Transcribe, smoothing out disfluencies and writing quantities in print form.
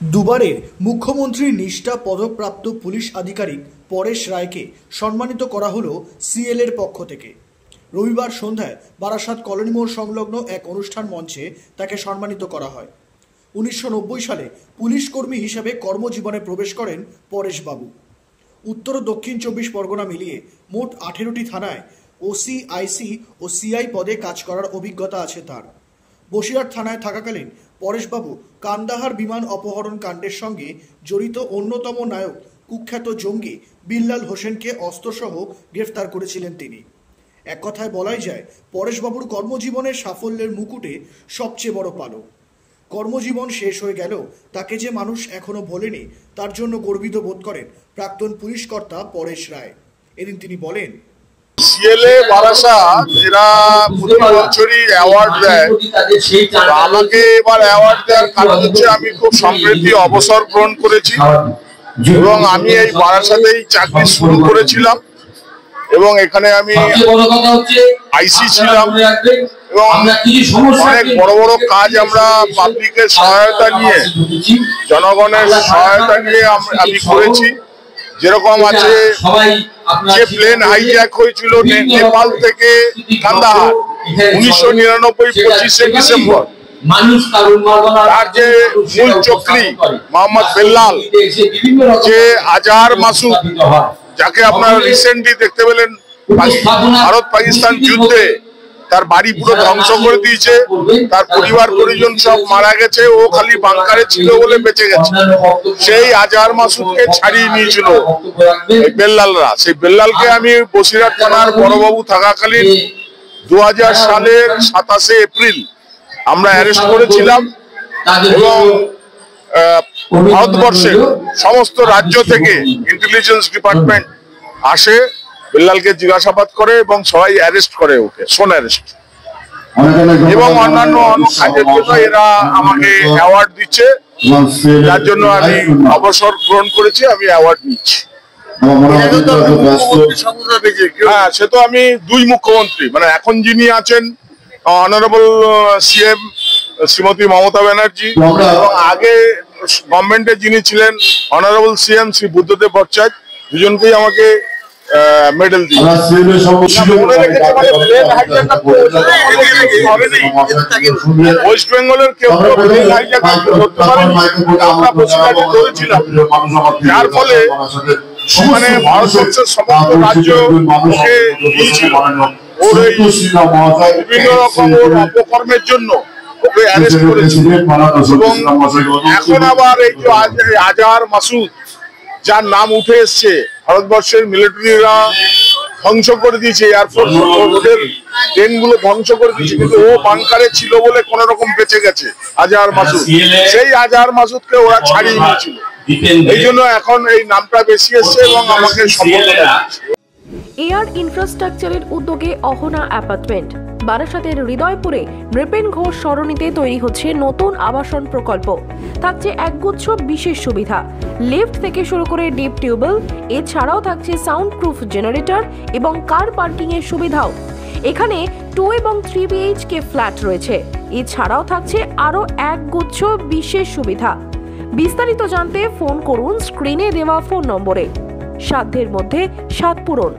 দুবারের মুখ্যমন্ত্রীর নিষ্ঠা পদকপ্রাপ্ত পুলিশ আধিকারিক পরেশ রায়কে সম্মানিত করা হলো সিএল এর পক্ষ থেকে। রবিবার সন্ধ্যায় বারাসাত কলোনি মোড় সংলগ্ন এক অনুষ্ঠান মঞ্চে তাকে সম্মানিত করা হয়। 1990 সালে পুলিশ কর্মী হিসেবে কর্মজীবনে প্রবেশ করেন পরেশবাবু। উত্তর ও দক্ষিণ 24 পরগনা মিলিয়ে মোট 18টি থানায় ওসি, আইসি ও সিআই পদে কাজ করার অভিজ্ঞতা আছে তার। বসিরহাট থানায় থাকাকালীন পরেশবাবু কান্দাহার বিমান অপহরণ কাণ্ডের সঙ্গে জড়িত অন্যতম নায়ক কুখ্যাত জঙ্গি বিল্লাল হোসেনকে অস্ত্রসহ গ্রেফতার করেছিলেন তিনি। এক কথায় বলাই যায়, পরেশবাবুর কর্মজীবনের সাফল্যের মুকুটে সবচেয়ে বড় পালক। কর্মজীবন শেষ হয়ে গেল, তাকে যে মানুষ এখনো ভোলেনি তার জন্য গর্বিত বোধ করেন প্রাক্তন পুলিশ কর্তা পরেশ রায়। এদিন তিনি বলেন, সিএলএ বারাসাত এরা প্রতি বছরই অ্যাওয়ার্ড দেয়। আমাকে এবার অ্যাওয়ার্ড দেওয়ার কারণ হচ্ছে আমি খুব সম্প্রতি অবসর গ্রহণ করেছি এবং আমি এই বারাসাতেই চাকরি শুরু করেছিলাম এবং এখানে আমি আইসি ছিলাম এবং অনেক বড় বড় কাজ আমরা পাবলিকের সহায়তা নিয়ে, জনগণের সহায়তা নিয়ে আমি করেছি। যেরকম আছে, যে প্লেন হাইজ্যাক হয়েছিল নেপাল থেকে কান্দাহার 1999 25শে ডিসেম্বর, তার যে মূল চক্রী মোহাম্মদ বেল্লাল, যে আজহার মাসুদ, যাকে আপনারা রিসেন্টলি দেখতে পেলেন ভারত পাকিস্তান যুদ্ধে তার বাড়ি পুরো ধ্বংস করে দিয়েছে, তার পরিবার পরিজন সব মারা গেছে, ও খালি বাংকারে ছিল বলে বেঁচে গেছে। সেই আজহার মাসুদকে ছাড়িয়ে নিয়েছিল বেল্লালরা। সেই বেল্লালকে আমি বসিরহাট থানার বড়বাবু থাকাকালীন 2000 সালের 27শে এপ্রিল আমরা অ্যারেস্ট করেছিলাম এবং ভারতবর্ষের সমস্ত রাজ্য থেকে ইন্টেলিজেন্স ডিপার্টমেন্ট আসে, বেল্লালকে জিজ্ঞাসাবাদ করে এবং সবাই অ্যারেস্ট করে, ওকে সোন অ্যারেস্ট এবং অন্যান্য কাজের জন্য এরা আমাকে অ্যাওয়ার্ড দিচ্ছে, যার জন্য আমি অবসর গ্রহণ করেছি। আমি অ্যাওয়ার্ড নিচ্ছি। হ্যাঁ, সে তো আমি দুই মুখ্যমন্ত্রী, মানে এখন যিনি আছেন অনারেবল সিএম শ্রীমতী মমতা ব্যানার্জি এবং আগে গভর্নমেন্টে যিনি ছিলেন অনারেবল সিএম শ্রী বুদ্ধদেব ভট্টাচার্য, দুজনকেই আমাকে মেডেল দিয়ে ওয়েস্ট বেঙ্গলের কেউ যার ফলে মানে ভারতবর্ষের সমস্ত রাজ্য দিয়েছিল ওর এই বিভিন্ন রকম অপকর্মের জন্য ওকে অ্যারেস্ট করেছিল। এবং এখন আবার এই যে আজহার মাসুদ, যার নাম উঠে এসছে, ভারতবর্ষের মিলিটারিরা ধ্বংস করে দিয়েছে, এয়ারফোর্স ওদের ট্রেনগুলো ধ্বংস করে দিয়েছে, কিন্তু ও বাংকারে ছিল বলে কোন রকম বেঁচে গেছে আজহার মাসুদ। সেই আজহার মাসুদকে ওরা ছাড়িয়ে নিয়েছিল, এই জন্য এখন এই নামটা বেশি এসছে এবং আমাকে সম্বোধন। এয়ার ইনফ্রাস্ট্রাকচারের উদ্যোগে অহনা অ্যাপার্টমেন্ট বারাসাতের হৃদয়পুরে নৃপেন ঘোষ সরণিতে তৈরি হচ্ছে নতুন আবাসন প্রকল্প। থাকছে একগুচ্ছ বিশেষ সুবিধা, লিফট থেকে শুরু করে ডিপ টিউবওয়েল, এছাড়াও থাকছে সাউন্ড প্রুফ জেনারেটর এবং কার পার্কিং এর সুবিধাও। এখানে 2 এবং 3 BHK ফ্ল্যাট রয়েছে, এছাড়াও থাকছে আরও একগুচ্ছ বিশেষ সুবিধা। বিস্তারিত জানতে ফোন করুন স্ক্রিনে দেওয়া ফোন নম্বরে। সাধ্যের মধ্যে স্বাদ পূরণ।